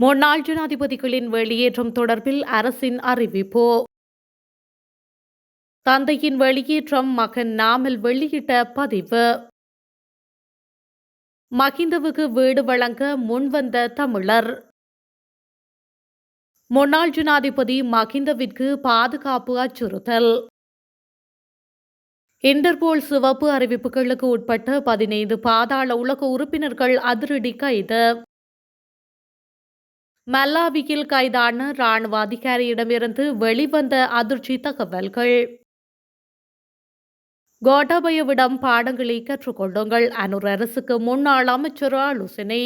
முன்னாள் ஜனாதிபதிகளின் வெளியேற்றம் தொடர்பில் அரசின் அறிவிப்பு. தந்தையின் வெளியேற்றம் மகன் நாமல் வெளியிட்ட பதிவு. மகிந்தவுக்கு வீடு வழங்க முன்வந்த தமிழர். முன்னாள் ஜனாதிபதி மகிந்தவிற்கு பாதுகாப்பு அச்சுறுத்தல். இன்டர்போல் சிவப்பு அறிவிப்புகளுக்கு உட்பட்ட 15 பாதாள உலக உறுப்பினர்கள் அதிரடி கைது. மல்லாவியில் கைதான ராணுவ அதிகாரியிடமிருந்து வெளிவந்த அதிர்ச்சி தகவல்கள். கோட்டாபயவிடம் பாடங்களை கற்றுக்கொள்ளுங்கள், அனுர் அரசுக்கு முன்னாள் அமைச்சர் ஆலோசனை.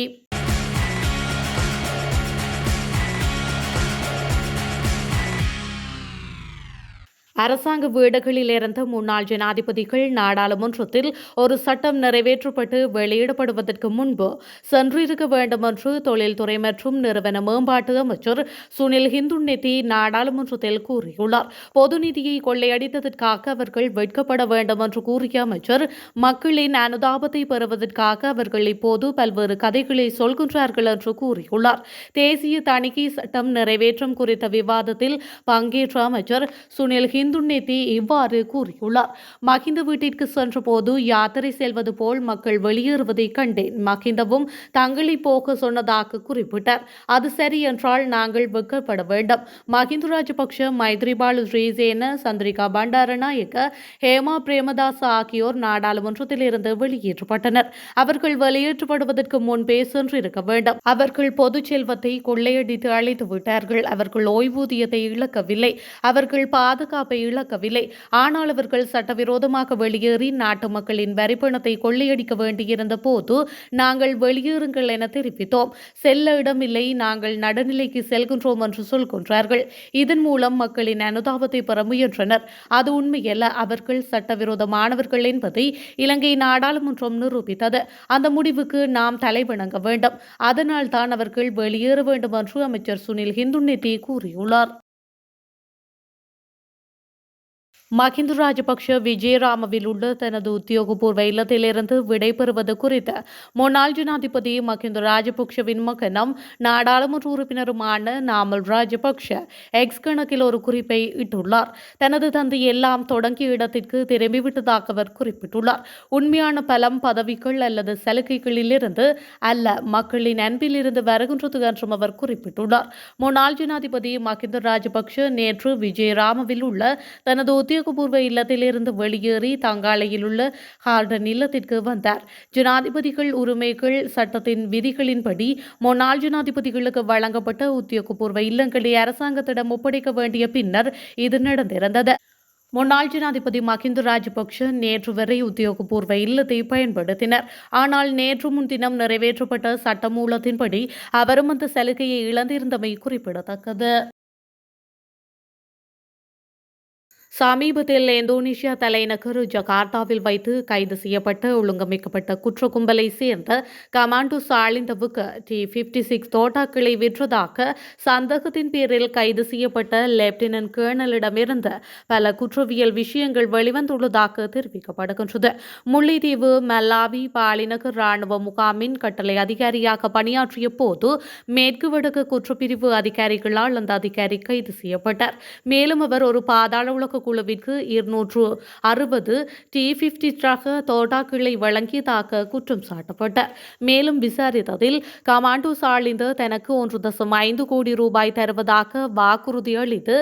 அரசாங்க வீடுகளில் இருந்த முன்னாள் ஜனாதிபதிகள் நாடாளுமன்றத்தில் ஒரு சட்டம் நிறைவேற்றப்பட்டு வெளியிடப்படுவதற்கு முன்பு சென்றிருக்க வேண்டும் என்று தொழில்துறை மற்றும் நிறுவன மேம்பாட்டு அமைச்சர் சுனில் ஹிந்துன்னெத்தி நாடாளுமன்றத்தில் கூறியுள்ளார். பொது நிதியை கொள்ளையடித்ததற்காக அவர்கள் வெட்கப்பட வேண்டும் என்று கூறிய அமைச்சர், மக்களின் அனுதாபத்தை பெறுவதற்காக அவர்கள் இப்போது பல்வேறு கதைகளை சொல்கின்றார்கள் என்று கூறியுள்ளார். தேசிய தணிக்கை சட்டம் நிறைவேற்றம் குறித்த விவாதத்தில் பங்கேற்ற அமைச்சர் சுனில் ஹிந்துன்னெத்தி இவ்வாறு கூறியுள்ளார். மகிந்த வீட்டிற்கு சென்றபோது யாத்திரை செல்வது போல் மக்கள் வெளியேறுவதை கண்டேன். மகிந்தவும் தங்களை போக சொன்னதாக குறிப்பிட்டார். அது சரி என்றால் நாங்கள் வெட்கப்பட வேண்டும். மஹிந்த ராஜபக்ஷ, மைத்ரிபால சிறிசேன, சந்திரிகா பண்டாரநாயக்க, ஹேமா பிரேமதாச ஆகியோர் நாடாளுமன்றத்தில் இருந்து வெளியேற்றப்பட்டனர். அவர்கள் வெளியேற்றப்படுவதற்கு முன்பே சென்றிருக்க வேண்டும். அவர்கள் பொது செல்வத்தை கொள்ளையடித்து அழித்து விட்டார்கள். அவர்கள் ஓய்வூதியத்தை இழக்கவில்லை. அவர்கள் பாதுகாப்பை இழக்கவில்லை. ஆனால் அவர்கள் சட்டவிரோதமாக வெளியேறி நாட்டு மக்களின் வரிப்பணத்தை கொள்ளையடிக்க வேண்டியிருந்த போது நாங்கள் வெளியேறுங்கள் என தெரிவித்தோம். செல்ல இடமில்லை, நாங்கள் நடுநிலைக்கு செல்கின்றோம் என்று சொல்கின்றார்கள். இதன் மூலம் மக்களின் அனுதாபத்தை பெற முயன்றனர். அது உண்மையல்ல. அவர்கள் சட்டவிரோதமானவர்கள் என்பதை இலங்கை நாடாளுமன்றம் நிரூபித்தது. அந்த முடிவுக்கு நாம் தலைவணங்க வேண்டும். அதனால் தான் அவர்கள் வெளியேற வேண்டும் என்று அமைச்சர் சுனில் ஹிந்துன்னெத்தி கூறியுள்ளார். மஹிந்த ராஜபக்ஷ விஜயராமவில் உள்ள தனது உத்தியோகபூர்வ இல்லத்திலிருந்து விடைபெறுவது குறித்து முன்னாள் ஜனாதிபதி மஹிந்த ராஜபக்ஷவின் மகனும் நாடாளுமன்ற உறுப்பினருமான நாமல் ராஜபக்ஷ எக்ஸ் கணக்கில் ஒரு குறிப்பை இட்டுள்ளார். தனது தந்தை எல்லாம் தொடங்கிய இடத்திற்கு திரும்பிவிட்டதாக அவர் குறிப்பிட்டுள்ளார். உண்மையான பலம் பதவிகள் அல்லது சலுகைகளிலிருந்து அல்ல, மக்களின் அன்பிலிருந்து வருகின்றது என்றும் அவர் குறிப்பிட்டுள்ளார். முன்னாள் ஜனாதிபதி மஹிந்த ராஜபக்ஷ நேற்று விஜயராமவில் உள்ள தனது உத்தியோகபூர்வ இல்லத்திலிருந்து வெளியேறி தங்காலையில் உள்ள ஹார்டன் இல்லத்திற்கு வந்தார். ஜனாதிபதிகள் உரிமைகள் சட்டத்தின் விதிகளின்படி முன்னாள் ஜனாதிபதிகளுக்கு வழங்கப்பட்ட உத்தியோகபூர்வ இல்லங்களை அரசாங்கத்திடம் ஒப்படைக்க வேண்டிய பின்னர் இது நடந்திருந்தது. முன்னாள் ஜனாதிபதி மஹிந்த ராஜபக்ஷ நேற்று வரை உத்தியோகபூர்வ இல்லத்தை பயன்படுத்தினர். ஆனால் நேற்று முன்தினம் நிறைவேற்றப்பட்ட சட்டமூலத்தின்படி அவரும் அந்த சலுகையை இழந்திருந்தமை குறிப்பிடத்தக்கது. சமீபத்தில் இந்தோனேஷியா தலைநகர் ஜகார்த்தாவில் வைத்து கைது செய்யப்பட்ட ஒழுங்கமைக்கப்பட்ட குற்ற கும்பலை சேர்ந்த கமாண்டோ சாலிந்தவுக்கு T-56 தோட்டாக்களை விற்றதாக சந்தேகத்தின் பேரில் கைது செய்யப்பட்ட லெப்டினன்ட் கேர்னலிடமிருந்து பல குற்றவியல் விஷயங்கள் வெளிவந்துள்ளதாக தெரிவிக்கப்படுகின்றது. முல்லைத்தீவு மல்லாவி பாலிநகர் ராணுவ முகாமின் கட்டளை அதிகாரியாக பணியாற்றிய போது மேற்கு வடக்கு குற்றப்பிரிவு அதிகாரிகளால் அந்த அதிகாரி கைது செய்யப்பட்டார். மேலும் அவர் ஒரு பாதாள உலக குழுவிற்கு 260 T-50 ரக தோட்டாக்களை வழங்கியதாக குற்றம் சாட்டப்பட்டார். மேலும் விசாரித்ததில் கமாண்டோ சாலிந்து தனக்கு 1.5 கோடி ரூபாய் தருவதாக வாக்குறுதி அளித்து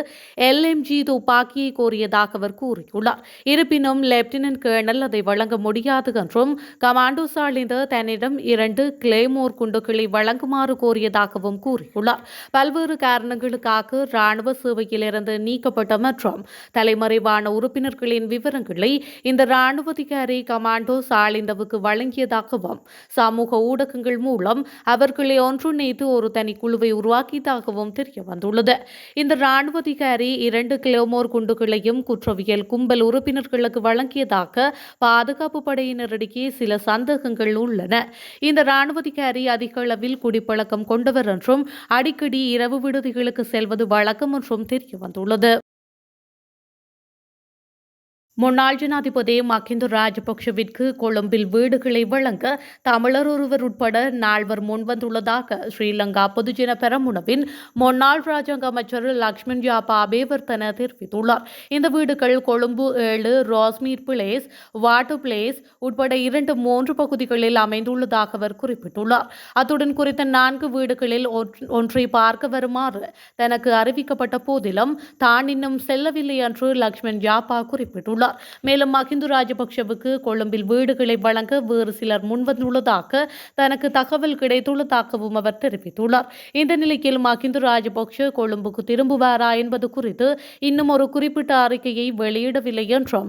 LMG துப்பாக்கியை கோரியதாக அவர் கூறியுள்ளார். இருப்பினும் லெப்டினன்ட் கேர்னல் அதை வழங்க முடியாது என்றும் கமாண்டோ சாலிந்து தன்னிடம் 2 கிளேமோர் குண்டுகளை வழங்குமாறு கோரியதாகவும் கூறியுள்ளார். பல்வேறு காரணங்களுக்காக ராணுவ சேவையிலிருந்து நீக்கப்பட்ட மற்றும் தலைமறைவான உறுப்பினர்களின் விவரங்களை இந்த ராணுவ அதிகாரி கமாண்டோ சாலிந்தவுக்கு வழங்கியதாகவும் சமூக ஊடகங்கள் மூலம் அவர்களை ஒன்றிணைத்து ஒரு தனிக்குழுவை உருவாக்கியதாகவும் தெரிய வந்துள்ளது. இந்த ராணுவ அதிகாரி 2 கிலோமோர் குண்டுகளையும் குற்றவியல் கும்பல் உறுப்பினர்களுக்கு வழங்கியதாக பாதுகாப்பு படையினரிடையே சில சந்தேகங்கள் உள்ளன. இந்த ராணுவ அதிகாரி அதிக அளவில் குடிப்பழக்கம் கொண்டவர் என்றும் அடிக்கடி இரவு விடுதிகளுக்கு செல்வது வழக்கம் என்றும் தெரிய வந்துள்ளது. முன்னாள் ஜனாதிபதி மஹிந்த ராஜபக்ஷவிற்கு கொழும்பில் வீடுகளை வழங்க தமிழர் ஒருவர் உட்பட நால்வர் முன்வந்துள்ளதாக ஸ்ரீலங்கா பொதுஜன பெரமுனவின் முன்னாள் ராஜாங்க அமைச்சர் லக்ஷ்மன் யாப்பா அபேவர்த்தன தெரிவித்துள்ளார். இந்த வீடுகள் கொழும்பு 7 ரோஸ்மீர் பிளேஸ், வாட்டு பிளேஸ் உட்பட 2-3 பகுதிகளில் அமைந்துள்ளதாக அவர் குறிப்பிட்டுள்ளார். அத்துடன் குறித்த 4 வீடுகளில் ஒன்றை பார்க்க வருமாறு தனக்கு அறிவிக்கப்பட்ட போதிலும் தான் இன்னும் செல்லவில்லை என்று லக்ஷ்மன் யாப்பா குறிப்பிட்டுள்ளார். மேலும் மஹிந்த ராஜபக்ஷவுக்கு கொழும்பில் வீடுகளை வழங்க வேறு சிலர் முன்வந்துள்ளதாக தனக்கு தகவல் கிடைத்துள்ளதாகவும் அவர் தெரிவித்துள்ளார். இந்த நிலையில் மஹிந்த ராஜபக்ஷ கொழும்புக்கு திரும்புவாரா என்பது குறித்து இன்னும் ஒரு குறிப்பிட்ட அறிக்கையை வெளியிடவில்லை என்றும்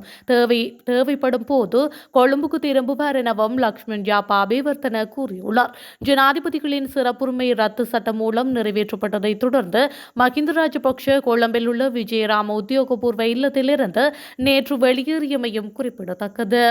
தேவைப்படும் போது கொழும்புக்கு திரும்புவார் எனவும் லக்ஷ்மன் யாப்பா அபேவர்த்தன கூறியுள்ளார். ஜனாதிபதிகளின் சிறப்புரிமை ரத்து சட்டம் மூலம் நிறைவேற்றப்பட்டதை தொடர்ந்து மஹிந்த ராஜபக்ஷ கொழும்பில் உள்ள விஜயராம உத்தியோகபூர்வ இல்லத்திலிருந்து நேற்று வெளியேறியமையும் குறிப்பிடத்தக்கது.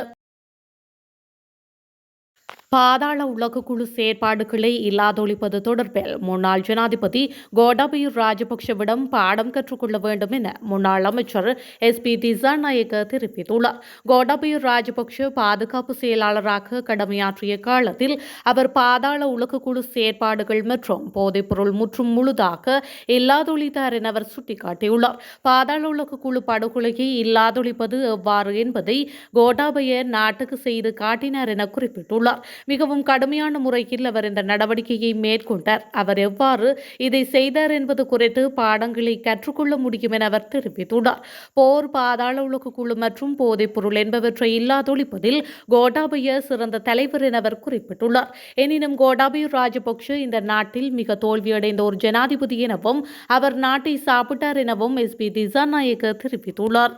பாதாள உலக குழு செயற்பாடுகளை இல்லாதொழிப்பது தொடர்பில் முன்னாள் ஜனாதிபதி கோட்டாபய ராஜபக்ஷவிடம் பாடம் கற்றுக்கொள்ள வேண்டும் என முன்னாள் அமைச்சர் SP திசாநாயக்க தெரிவித்துள்ளார். கோட்டாபய ராஜபக்ஷ பாதுகாப்பு செயலாளராக கடமையாற்றிய காலத்தில் அவர் பாதாள உலக குழு செயற்பாடுகள் மற்றும் போதைப்பொருள் முற்றும் முழுதாக இல்லாதொழித்தார் என அவர் சுட்டிக்காட்டியுள்ளார். பாதாள உலக குழு படுகொலையை இல்லாதொழிப்பது எவ்வாறு என்பதை கோட்டாபய நாட்டுக்கு செய்து காட்டினார் என குறிப்பிட்டுள்ளார். மிகவும் கடுமையான முறையில் அவர் இந்த நடவடிக்கையை மேற்கொண்டார். அவர் எவ்வாறு இதை செய்தார் என்பது குறித்து பாடங்களை கற்றுக்கொள்ள முடியும் என அவர் தெரிவித்துள்ளார். போர், பாதாள உலக குழு மற்றும் போதைப்பொருள் என்பவற்றை இல்லாதொழிப்பதில் கோட்டாபய சிறந்த தலைவர் என அவர் குறிப்பிட்டுள்ளார். எனினும் கோட்டாபய ராஜபக்ஷ இந்த நாட்டில் மிக தோல்வியடைந்த ஒரு ஜனாதிபதி எனவும் அவர் நாட்டை சாப்பிட்டார் எனவும் SP திசாநாயக்க தெரிவித்துள்ளார்.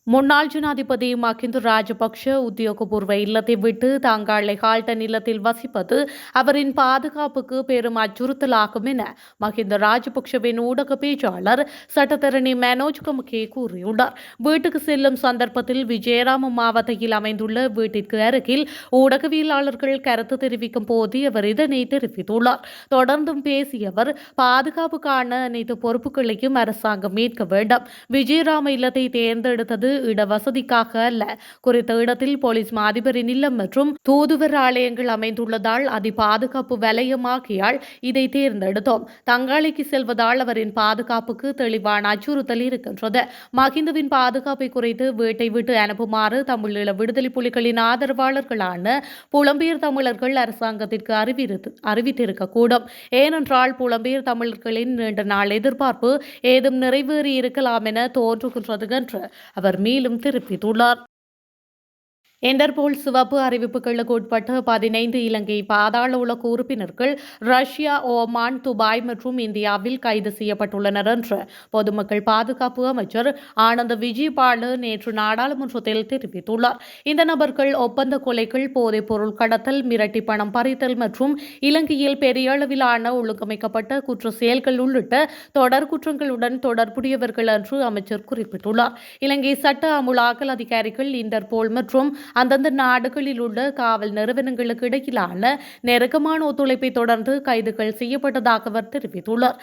முன்னாள் ஜனாதிபதி மஹிந்த ராஜபக்ஷ உத்தியோகபூர்வ இல்லத்தை விட்டு தங்கள் ஹால்டன் இல்லத்தில் வசிப்பது அவரின் பாதுகாப்புக்கு பெரும் அச்சுறுத்தலாகும் என மஹிந்த ராஜபக்ஷவின் ஊடக பேச்சாளர் சட்டத்தரணி மனோஜ் கமுகே கூறியுள்ளார். வீட்டுக்கு செல்லும் சந்தர்ப்பத்தில் விஜயராம மாவட்டத்தில் அமைந்துள்ள வீட்டிற்கு அருகில் ஊடகவியலாளர்கள் கருத்து தெரிவிக்கும் போது அவர் இதனை தெரிவித்துள்ளார். தொடர்ந்தும் பேசிய அவர், பாதுகாப்புக்கான அனைத்து பொறுப்புகளையும் அரசாங்கம் ஏற்க வேண்டும். விஜயராம இல்லத்தை தேர்ந்தெடுத்தது இடவசதிக்காக அல்ல. குறித்த இடத்தில் போலீஸ் மாதிபரின் இல்லம் மற்றும் தூதுவர் ஆலயங்கள் அமைந்துள்ளதால் அதி பாதுகாப்பு வலயமாகியால் இதை தேர்ந்தெடுத்தோம். தங்காளிக்கு செல்வதால் அவரின் பாதுகாப்புக்கு தெளிவான அச்சுறுத்தல் இருக்கின்றது. மஹிந்தவின் பாதுகாப்பை குறைத்து வீட்டை விட்டு அனுப்புமாறு தமிழீழ விடுதலை புலிகளின் ஆதரவாளர்களான புலம்பெயர் தமிழர்கள் அரசாங்கத்திற்கு அறிவித்திருக்கக்கூடும். ஏனென்றால் புலம்பெயர் தமிழர்களின் நீண்ட நாள் எதிர்பார்ப்பு ஏதும் நிறைவேறி இருக்கலாம் என தோன்றுகின்றது என்று அவர் மேலும் தெரிவித்துள்ளார். இன்டர்போல் சிவப்பு அறிவிப்புகளுக்கு உட்பட்ட 15 இலங்கை பாதாள உலக உறுப்பினர்கள் ரஷ்யா, ஓமான், துபாய் மற்றும் இந்தியாவில் கைது செய்யப்பட்டுள்ளனர் என்று பொதுமக்கள் பாதுகாப்பு அமைச்சர் ஆனந்த விஜயபால நேற்று நாடாளுமன்றத்தில் தெரிவித்துள்ளார். இந்த நபர்கள் ஒப்பந்த கொலைகள், போதைப் பொருள் கடத்தல், மிரட்டி பணம் பறித்தல் மற்றும் இலங்கையில் பெரிய அளவிலான ஒழுங்கமைக்கப்பட்ட குற்ற செயல்கள் உள்ளிட்ட தொடர் குற்றங்களுடன் தொடர்புடையவர்கள் என்று அமைச்சர் குறிப்பிட்டுள்ளார். இலங்கை சட்ட அமுலாக்கல் அதிகாரிகள் இன்டர்போல் மற்றும் அந்தந்த நாடுகளில் உள்ள காவல் நிறுவனங்களுக்கு இடையிலான நெருக்கமான ஒத்துழைப்பை தொடர்ந்து கைதுகள் செய்யப்பட்டதாக அவர் தெரிவித்துள்ளார்.